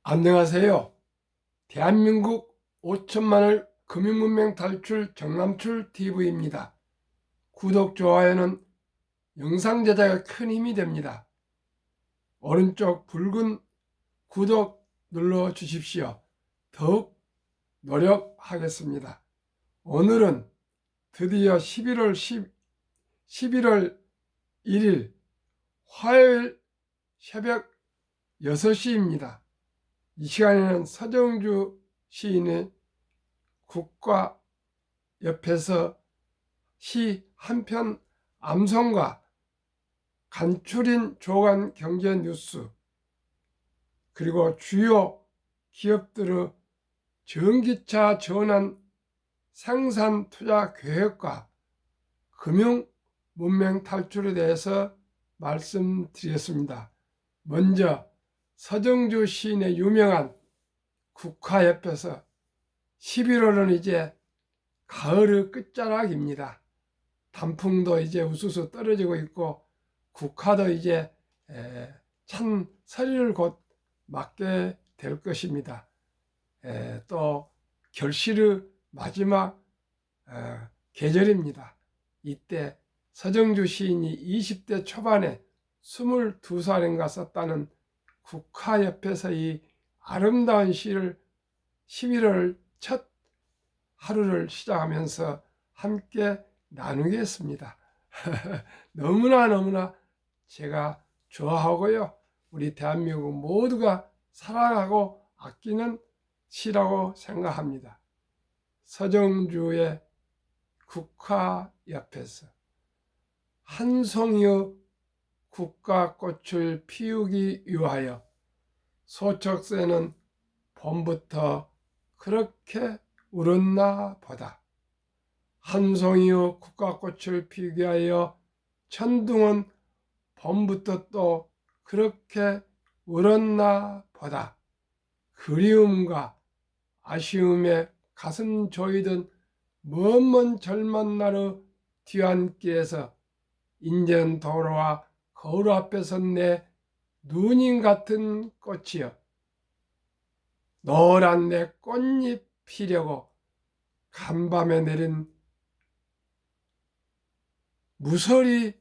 안녕하세요. 대한민국 5천만을 금융문맹 탈출 정남출 TV입니다. 구독, 좋아요는 영상 제작에 큰 힘이 됩니다. 오른쪽 붉은 구독 눌러 주십시오. 더욱 노력하겠습니다. 오늘은 드디어 11월 1일 화요일 새벽 6시입니다. 이 시간에는 서정주 시인의 국가 옆에서 시 한 편 암송과 간추린 조간 경제 뉴스, 그리고 주요 기업들의 전기차 전환 생산 투자 계획과 금융 문맹 탈출에 대해서 말씀드리겠습니다. 먼저 서정주 시인의 유명한 국화 옆에서 11월은 이제 가을의 끝자락입니다. 단풍도 이제 우수수 떨어지고 있고 국화도 이제 찬서리를 곧 맞게 될 것입니다. 또 결실의 마지막 계절입니다. 이때 서정주 시인이 20대 초반에 22살인가 썼다는 국화 옆에서 이 아름다운 시를 11월 첫 하루를 시작하면서 함께 나누겠습니다. 너무나 제가 좋아하고요. 우리 대한민국 모두가 사랑하고 아끼는 시라고 생각합니다. 서정주의 국화 옆에서 한 송이의 국화꽃을 피우기 위하여 소척새는 봄부터 그렇게 울었나 보다. 한 송이의 국화꽃을 피우기 위하여 천둥은 봄부터 또 그렇게 울었나 보다. 그리움과 아쉬움에 가슴 조이던 먼 젊은 날의 뒤안길에서 인제는 도로와 거울 앞에 선 내 누님 같은 꽃이여, 노란 내 꽃잎 피려고 간밤에 내린 무서리가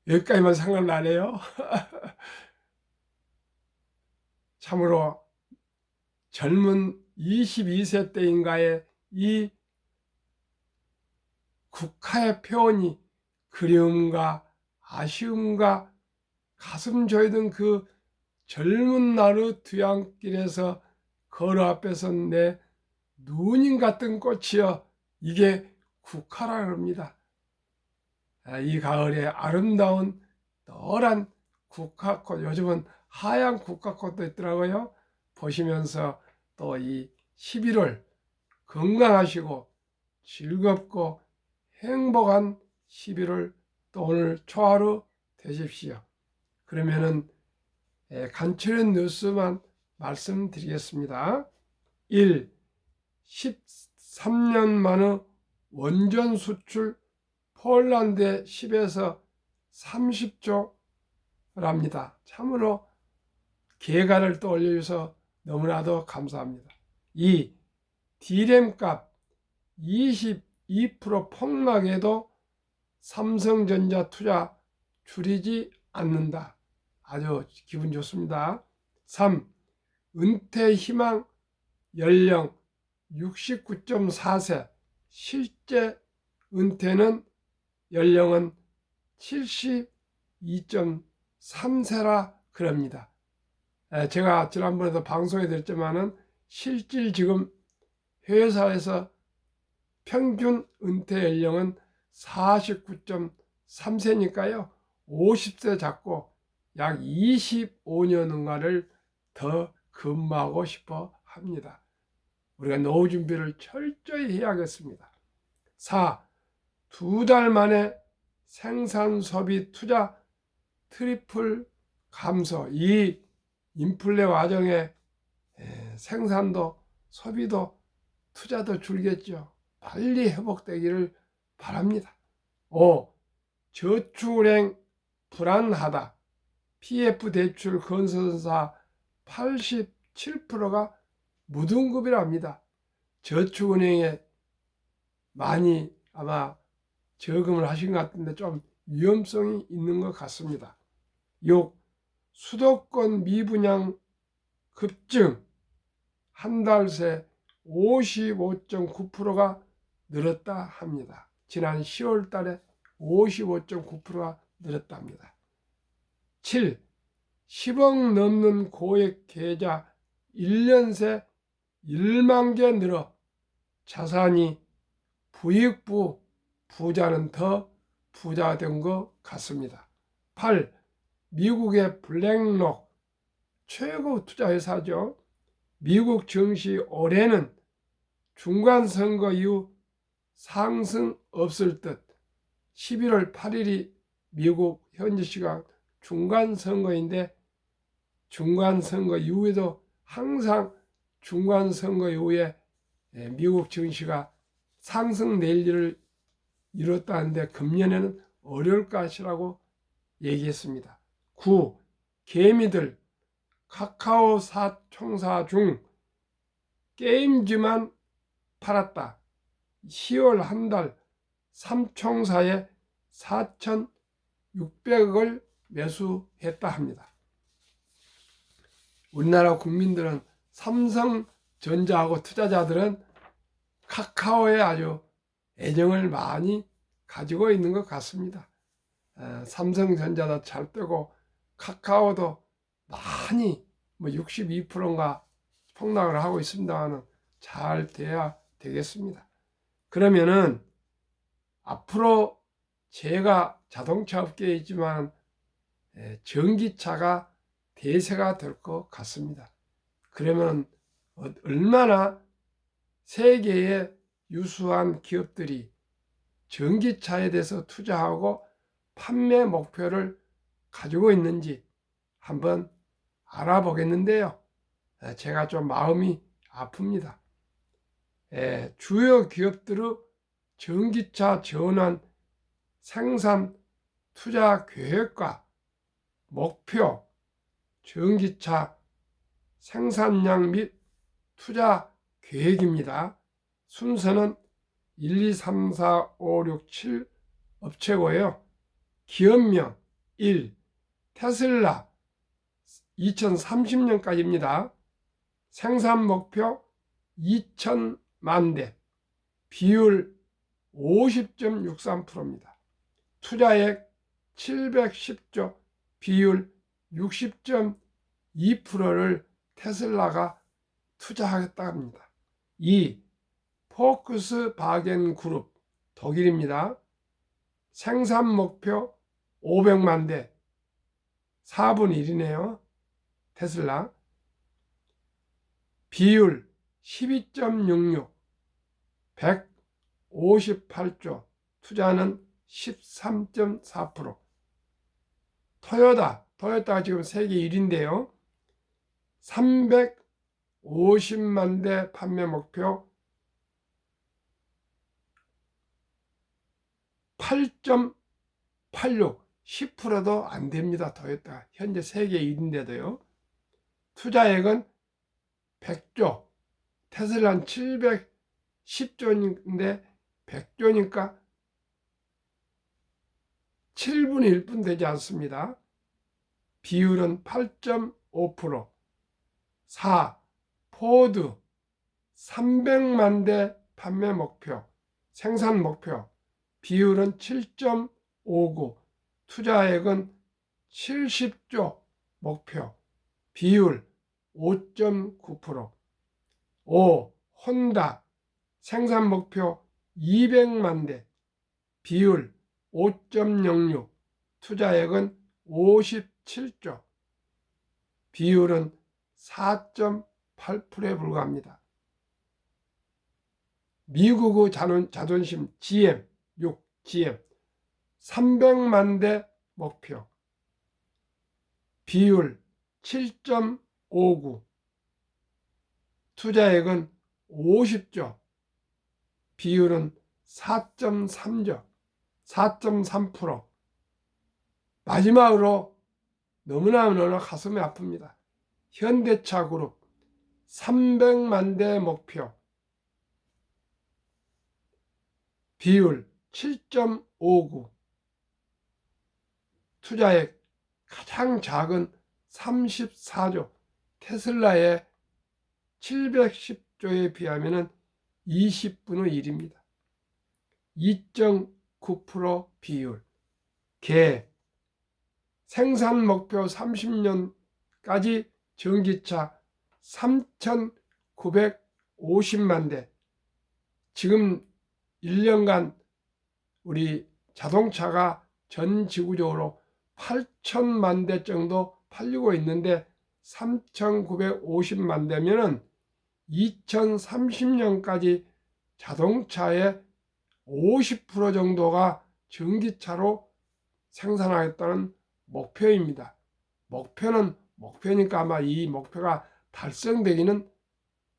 여기까지만 생각나네요. 참으로 젊은 22세 때인가에 이 국화의 표현이 그리움과 아쉬움과 가슴 조이던 그 젊은 날의 뒤안길에서 거울 앞에 선 내 누님 같은 꽃이여, 이게 국화라 합니다. 이 가을에 아름다운 노란 국화꽃, 요즘은 하얀 국화꽃도 있더라고요. 보시면서 또 이 11월 건강하시고 즐겁고 행복한 11월 또 오늘 초하루 되십시오. 그러면은 간추린 뉴스만 말씀드리겠습니다. 1. 13년 만의 원전 수출 폴란드에 10에서 30조랍니다. 참으로 계가를 또 올려주셔서 너무나도 감사합니다. 2. D램 값 22% 폭락에도 삼성전자 투자 줄이지 않는다. 아주 기분 좋습니다. 3. 은퇴 희망 연령 69.4세, 실제 은퇴는 연령은 72.3세라 그럽니다. 제가 지난번에도 방송에 드렸지만은 실질 지금 회사에서 평균 은퇴 연령은 49.3세니까요. 50세 잡고 약 25년인가를 더 근무하고 싶어 합니다. 우리가 노후 준비를 철저히 해야겠습니다. 4. 2달 만에 생산 소비 투자 트리플 감소. 이 인플레 와중에 생산도 소비도 투자도 줄겠죠. 빨리 회복되기를 바랍니다. 5. 저축은행 불안하다. PF 대출 건설사 87%가 무등급이랍니다. 저축은행에 많이 아마 저금을 하신 것 같은데 좀 위험성이 있는 것 같습니다. 6. 수도권 미분양 급증. 한 달 새 55.9%가 늘었다 합니다. 지난 10월 달에 55.9%가 늘었다 합니다. 7. 10억 넘는 고액 계좌 1년 새 1만 개 늘어 자산이 부익부 부자는 더 부자된 것 같습니다. 8. 미국의 블랙록 최고 투자회사죠. 미국 증시 올해는 중간선거 이후 상승 없을 듯. 11월 8일이 미국 현지 시각 중간선거인데 중간선거 이후에도 항상 중간선거 이후에 미국 증시가 상승 낼 일을 이뤘다는데 금년에는 어려울 것이라고 얘기했습니다. 9. 개미들 카카오 총사 중 게임즈만 팔았다. 10월 한 달 3총사에 4,600억을 매수했다 합니다. 우리나라 국민들은 삼성전자하고 투자자들은 카카오에 아주 애정을 많이 가지고 있는 것 같습니다. 삼성전자도 잘 뜨고 카카오도 많이 62%인가 폭락을 하고 있습니다만 잘 돼야 되겠습니다. 그러면은 앞으로 제가 자동차 업계에 있지만 전기차가 대세가 될 것 같습니다. 그러면 얼마나 세계의 유수한 기업들이 전기차에 대해서 투자하고 판매 목표를 가지고 있는지 한번 알아보겠는데요. 제가 좀 마음이 아픕니다. 주요 기업들의 전기차 전환 생산 투자 계획과 목표, 전기차 생산량 및 투자 계획입니다. 순서는 1, 2, 3, 4, 5, 6, 7 업체고요. 기업명 1. 테슬라 2030년까지입니다. 생산 목표 2천만 대, 비율 50.63%입니다. 투자액 710조, 비율 60.2%를 테슬라가 투자하겠다 합니다. 2. 포크스바겐 그룹 독일입니다. 생산 목표 500만 대, 4분의 1이네요. 테슬라. 비율 12.66, 158조, 투자는 13.4%. 토요타가 지금 세계 1위인데요. 350만 대 판매 목표 8.86, 10%도 안 됩니다. 토요타 현재 세계 1위인데도요. 투자액은 100조, 테슬라는 710조인데 100조니까 7분의 1분 되지 않습니다. 비율은 8.5%. 4. 포드 300만 대 판매 목표, 생산 목표, 비율은 7.59, 투자액은 70조 목표, 비율 5.9%. 5. 혼다 생산 목표 200만 대, 비율 5.06, 투자액은 57조, 비율은 4.8%에 불과합니다. 미국의 자존심 GM 6, GM 300만 대 목표, 비율 7.59, 투자액은 50조, 비율은 4.3조, 4.3%. 마지막으로 너무나 가슴이 아픕니다. 현대차 그룹 300만 대 목표, 비율 7.59, 투자액 가장 작은 34조, 테슬라의 710조에 비하면 20분의 1입니다. 2.9% 비율, 생산 목표 30년까지 전기차 3,950만 대. 지금 1년간 우리 자동차가 전 지구적으로 8천만 대 정도 팔리고 있는데 3,950만 대면은 2030년까지 자동차의 50% 정도가 전기차로 생산하겠다는 목표입니다. 목표는 목표니까 아마 이 목표가 달성되기는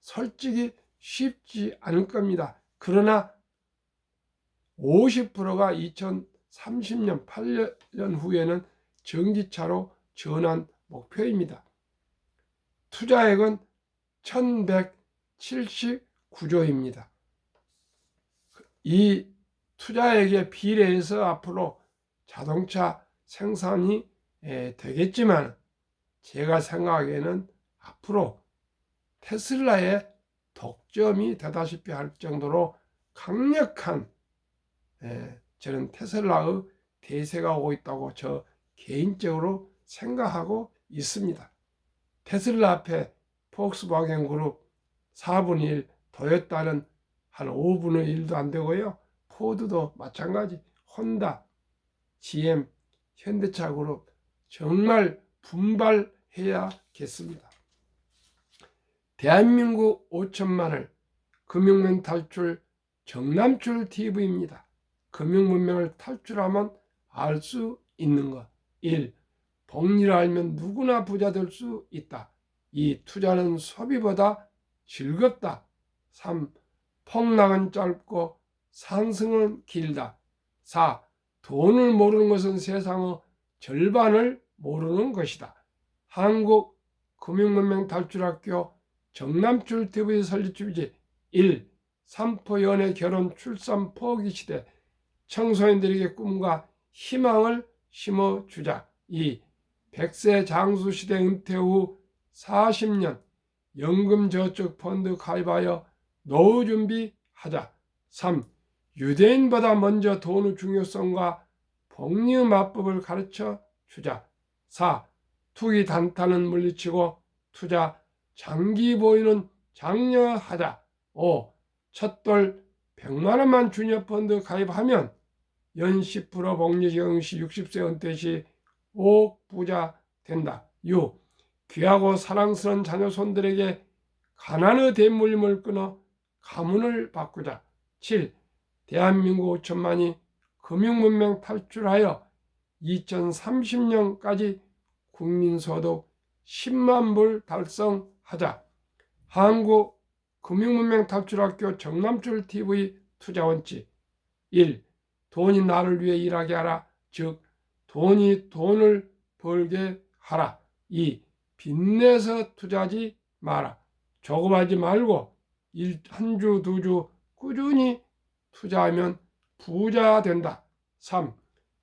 솔직히 쉽지 않을 겁니다. 그러나 50%가 2030년 8년 후에는 전기차로 전환 목표입니다. 투자액은 1179조입니다. 이 투자액에 비례해서 앞으로 자동차 생산이 되겠지만 제가 생각하기에는 앞으로 테슬라의 독점이 되다시피 할 정도로 강력한 저는 테슬라의 대세가 오고 있다고 저 개인적으로 생각하고 있습니다. 테슬라 앞에 폭스바겐 그룹 4분의 1, 도요타는 한 5분의 1도 안 되고요. 포드도 마찬가지, 혼다, GM, 현대차 그룹 정말 분발해야겠습니다. 대한민국 5천만을 금융문 탈출 정남출 TV입니다. 금융문명을 탈출하면 알 수 있는 것. 1. 복리를 알면 누구나 부자 될 수 있다. 2. 투자는 소비보다 즐겁다. 3. 폭락은 짧고 상승은 길다. 4. 돈을 모르는 것은 세상의 절반을 모르는 것이다. 한국금융문명 탈출학교 정남출TV 설립주지. 1. 삼포 연애 결혼 출산 포기 시대 청소년들에게 꿈과 희망을 심어주자. 2. 100세 장수시대 은퇴 후 40년 연금저축펀드 가입하여 노후 준비하자. 3. 유대인보다 먼저 돈의 중요성과 복리의 마법을 가르쳐 주자. 4. 투기 단타는 물리치고 투자 장기 보유는 장려하자. 5. 첫돌 100만원만 주녀펀드 가입하면 연 10% 복리 적용 시 60세 은퇴 시 5억 부자 된다. 6. 귀하고 사랑스러운 자녀 손들에게 가난의 대물림을 끊어 가문을 바꾸자. 7. 대한민국 5천만이 금융문명 탈출하여 2030년까지 국민소득 10만 불 달성하자. 한국금융문명 탈출학교 정남출TV 투자원칙. 1. 돈이 나를 위해 일하게 하라. 즉 돈이 돈을 벌게 하라. 2. 빚내서 투자하지 마라. 조급하지 말고 한 주, 두 주 꾸준히 투자하면 부자 된다. 3.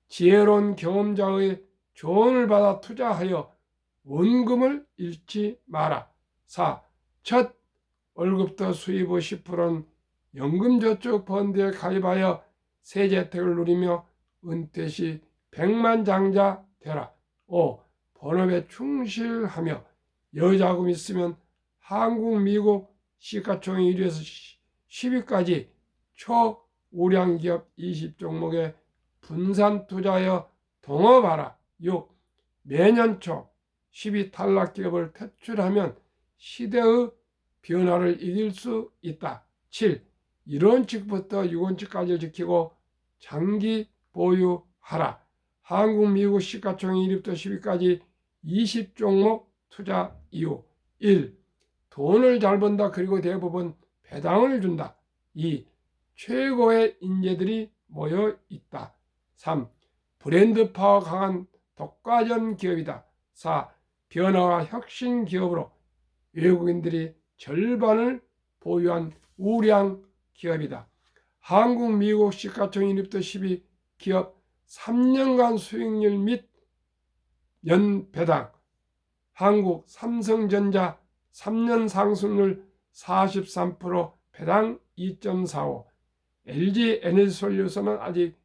지혜로운 경험자의 조언을 받아 투자하여 원금을 잃지 마라. 4. 첫 월급부터 수입의 10%는 연금저축펀드에 가입하여 세제 혜택을 누리며 은퇴 시 100만장자 되라. 5. 본업에 충실하며 여자금 있으면 한국, 미국 시가총액 1위에서 10위까지 초우량기업 20종목에 분산 투자하여 동업하라. 6. 매년 초 10위 탈락기업을 퇴출하면 시대의 변화를 이길 수 있다. 7. 1원칙부터 6원칙까지 지키고 장기 보유하라. 한국, 미국 시가총액 1위부터 10위까지 20종목 투자 이유. 1. 돈을 잘 번다. 그리고 대부분 배당을 준다. 2. 최고의 인재들이 모여 있다. 3. 브랜드 파워 강한 독과점 기업이다. 4. 변화와 혁신 기업으로 외국인들이 절반을 보유한 우량 기업이다. 한국, 미국 시가총 1위부터 10위 기업 3년간 수익률 및 연배당. 한국 삼성전자 3년 상승률 43%, 배당 2.45. LG 에너지솔루션은 아직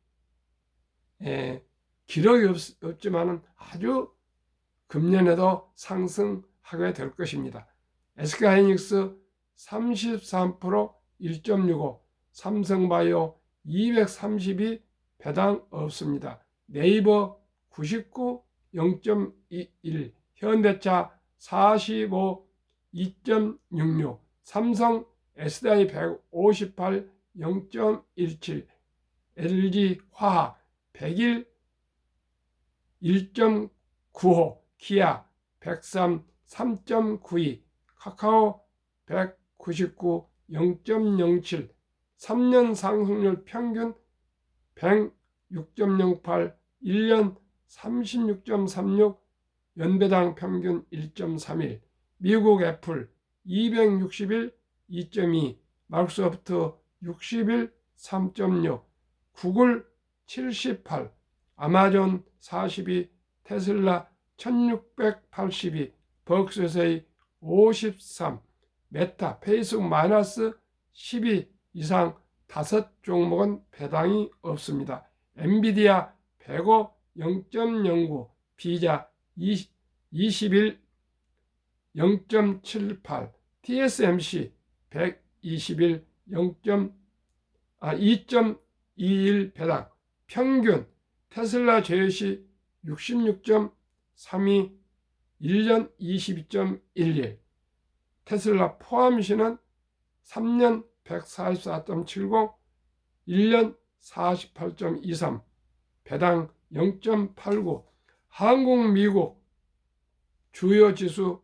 기록이 없지만 아주 금년에도 상승하게 될 것입니다. SK하이닉스 33%, 1.65. 삼성바이오 232, 배당 없습니다. 네이버 99, 0.21. 현대차 45, 2.66. 삼성 SDI 158, 0.17. LG화학 101, 1.95. 기아 103, 3.92. 카카오 199, 0.07. 3년 상승률 평균 106.08, 1년 36.36, 연배당 평균 1.31. 미국 애플 261, 2.2. 마이크로소프트 61, 3.6. 구글 78, 아마존 42, 테슬라 1682, 버크셔세이 53, 메타, 페이스북 마이너스 12 이상 5종목은 배당이 없습니다. 엔비디아 105, 0.09, 비자 21, 0.78, TSMC 121, 2.21 배당. 평균 테슬라 제휴시 66.32, 1년 22.11. 테슬라 포함시는 3년 144.70, 1년 48.23, 배당 0.89. 한국, 미국 주요 지수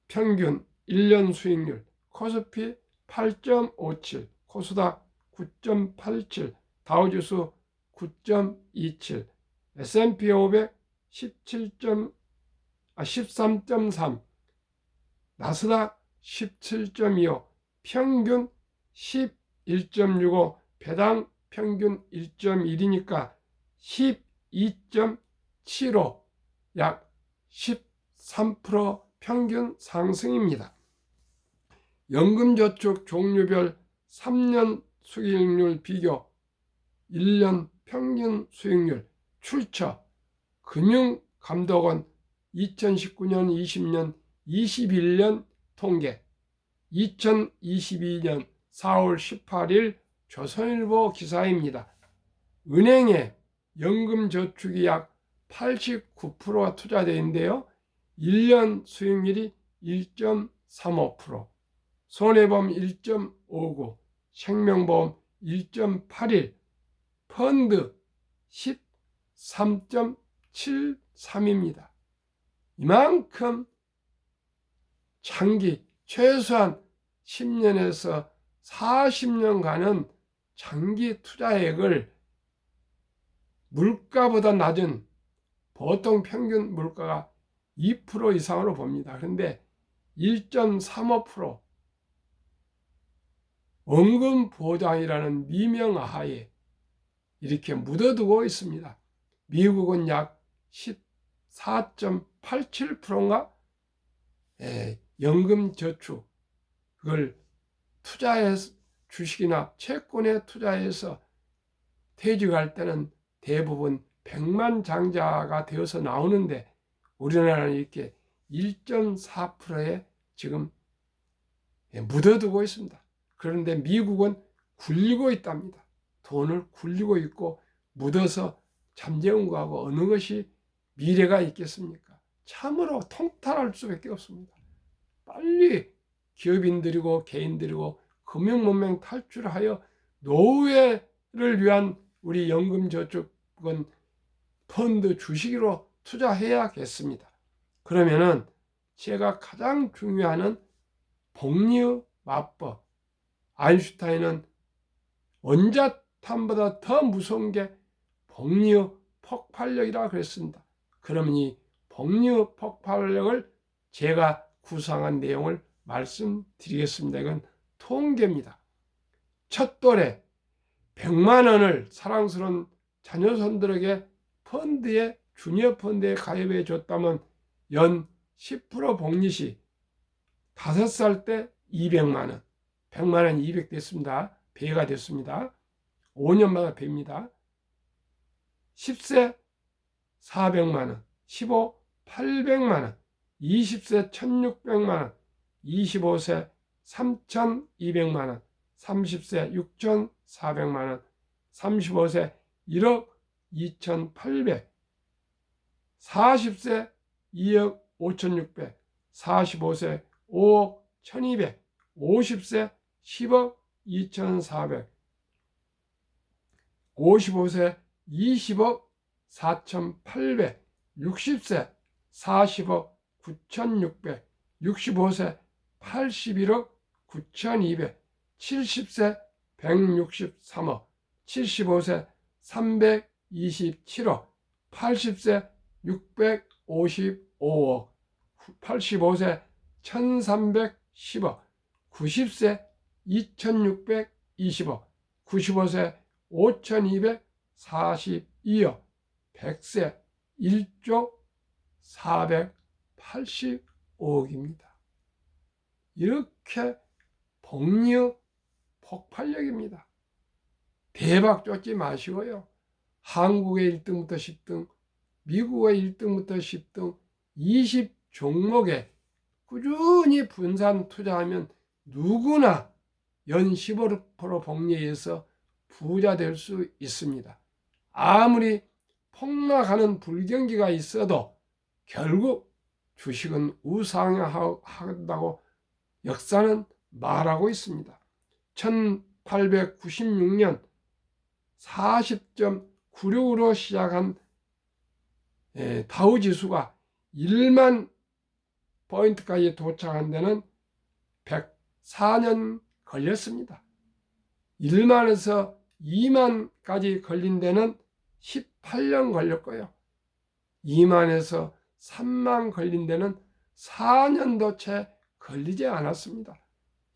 평균 1년 수익률. 코스피 8.57, 코스닥 9.87, 다우지수 9.27, S&P 500 13.3, 나스닥 17.25, 평균 11.65, 배당 평균 1.1이니까 12.75, 약 13% 평균 상승입니다. 연금저축 종류별 3년 수익률 비교, 1년 평균 수익률, 출처 금융감독원 2019년, 20년, 21년 통계, 2022년 4월 18일 조선일보 기사입니다. 은행에 연금저축이 약 89%가 투자되어 있는데요. 1년 수익률이 1.35%, 손해보험 1.59, 생명보험 1.81, 펀드 13.73입니다. 이만큼 장기, 최소한 10년에서 40년간은 장기 투자액을 물가보다 낮은, 보통 평균 물가가 2% 이상으로 봅니다. 그런데 1.35% 원금보장이라는 미명하에 이렇게 묻어두고 있습니다. 미국은 약 14.87%인가 연금저축, 그걸 투자해서 주식이나 채권에 투자해서 퇴직할 때는 대부분 백만장자가 되어서 나오는데 우리나라는 이렇게 1.4%에 지금 묻어두고 있습니다. 그런데 미국은 굴리고 있답니다. 돈을 굴리고 있고 묻어서 잠재운 거하고 어느 것이 미래가 있겠습니까? 참으로 통탄할 수밖에 없습니다. 빨리 기업인들이고 개인들이고 금융문명 탈출하여 노후를 위한 우리 연금저축은 펀드 주식으로 투자해야겠습니다. 그러면은 제가 가장 중요한 복리 마법, 아인슈타인은 원자탄보다 더 무서운 게 복리 폭발력이라고 그랬습니다. 그러면 이 복리 폭발력을 제가 구상한 내용을 말씀드리겠습니다. 이건 통계입니다. 첫 돌에 100만 원을 사랑스러운 자녀손들에게 펀드에 주니어 펀드에 가입해 줬다면 연 10% 복리시 5살 때 200만 원, 100만 원 200 됐습니다. 배가 됐습니다. 5년마다 배입니다. 10세 400만 원, 15 800만 원, 20세 1600만 원, 25세 3200만 원, 30세 6400만 원, 35세 1억 2800, 40세 2억 5600, 45세 5억 1200, 50세 10억 2400, 55세 20억 4800, 60세 40억 9600, 65세 81억 9200, 70세 163억, 75세 327억, 80세 655억, 85세 1310억, 90세 2620억, 95세 5242억, 100세 1조 485억입니다. 이렇게 복리 폭발력입니다. 대박 쫓지 마시고요. 한국의 1등부터 10등, 미국의 1등부터 10등 20종목에 꾸준히 분산 투자하면 누구나 연 15% 복리해서 부자 될 수 있습니다. 아무리 폭락하는 불경기가 있어도 결국 주식은 우상향한다고 역사는 말하고 있습니다. 1896년 40.96으로 시작한 다우지수가 1만 포인트까지 도착한 데는 104년 걸렸습니다. 1만에서 2만까지 걸린 데는 18년 걸렸고요. 2만에서 3만 걸린 데는 4년도 채 걸리지 않았습니다.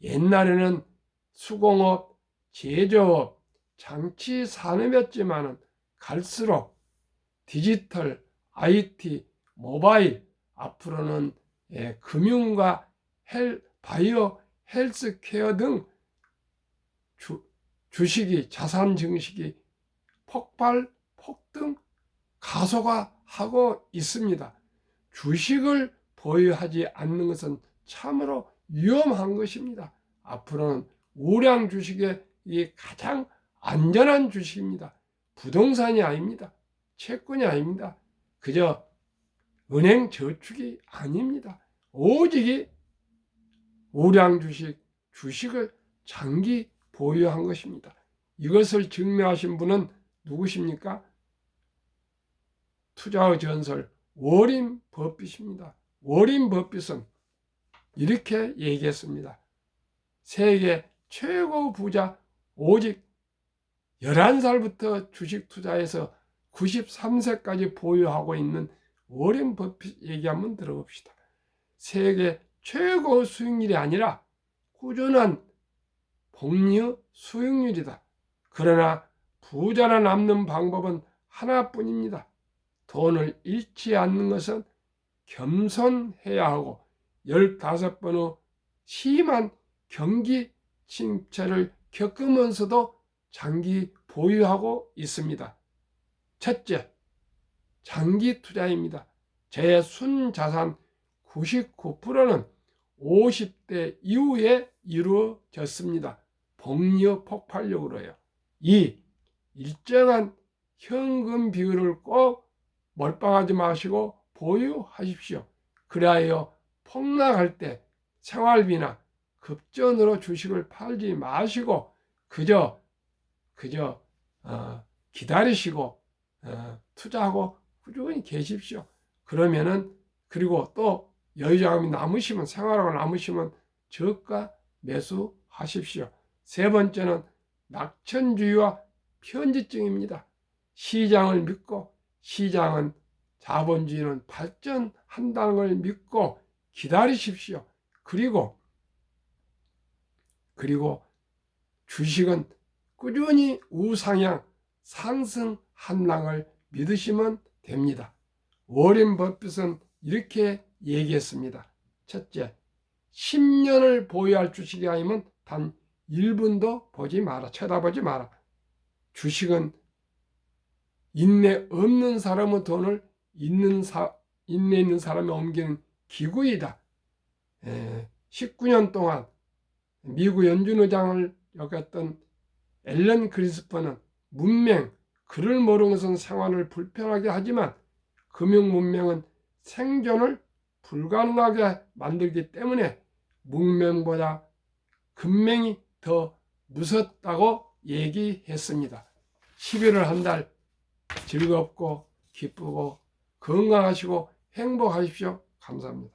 옛날에는 수공업, 제조업, 장치 산업이었지만은 갈수록 디지털, IT, 모바일, 앞으로는 금융과 바이오, 헬스케어 등 주식이, 자산 증식이 폭발, 폭등, 가속화하고 있습니다. 주식을 보유하지 않는 것은 참으로 위험한 것입니다. 앞으로는 우량 주식의 가장 안전한 주식입니다. 부동산이 아닙니다. 채권이 아닙니다. 그저 은행 저축이 아닙니다. 오직 우량 주식, 주식을 장기 보유한 것입니다. 이것을 증명하신 분은 누구십니까? 투자의 전설 워린 버핏입니다. 워린 버핏은 이렇게 얘기했습니다. 세계 최고 부자, 오직 11살부터 주식 투자해서 93세까지 보유하고 있는 워린 버핏 얘기 한번 들어봅시다. 세계 최고 수익률이 아니라 꾸준한 복리 수익률이다. 그러나 부자나 남는 방법은 하나뿐입니다. 돈을 잃지 않는 것은 겸손해야 하고 15번의 심한 경기 침체를 겪으면서도 장기 보유하고 있습니다. 첫째, 장기 투자입니다. 제 순자산 99%는 50대 이후에 이루어졌습니다. 복리 폭발력으로요. 2. 일정한 현금 비율을 꼭 몰빵하지 마시고 보유하십시오. 그리하여 폭락할 때 생활비나 급전으로 주식을 팔지 마시고 그저 기다리시고 투자하고 꾸준히 계십시오. 그러면은 그리고 또 여유자금이 남으시면 생활하고 남으시면 저가 매수하십시오. 세 번째는 낙천주의와 편집증입니다. 시장을 믿고 시장은 자본주의는 발전한다는 걸 믿고 기다리십시오. 그리고 주식은 꾸준히 우상향 상승 한랑을 믿으시면 됩니다. 워렌 버핏은 이렇게 얘기했습니다. 첫째, 10년을 보유할 주식이 아니면 단 1분도 보지 마라. 쳐다보지 마라. 주식은 인내 없는 사람의 돈을 인내 있는 사람이 옮기는 기구이다. 19년 동안 미국 연준의장을 역했던 앨런 그리스퍼는 문맹, 글을 모르는 것은 생활을 불편하게 하지만 금융 문맹은 생존을 불가능하게 만들기 때문에 문맹보다 금맹이 더 무섭다고 얘기했습니다. 11월 한 달 즐겁고 기쁘고 건강하시고 행복하십시오. 감사합니다.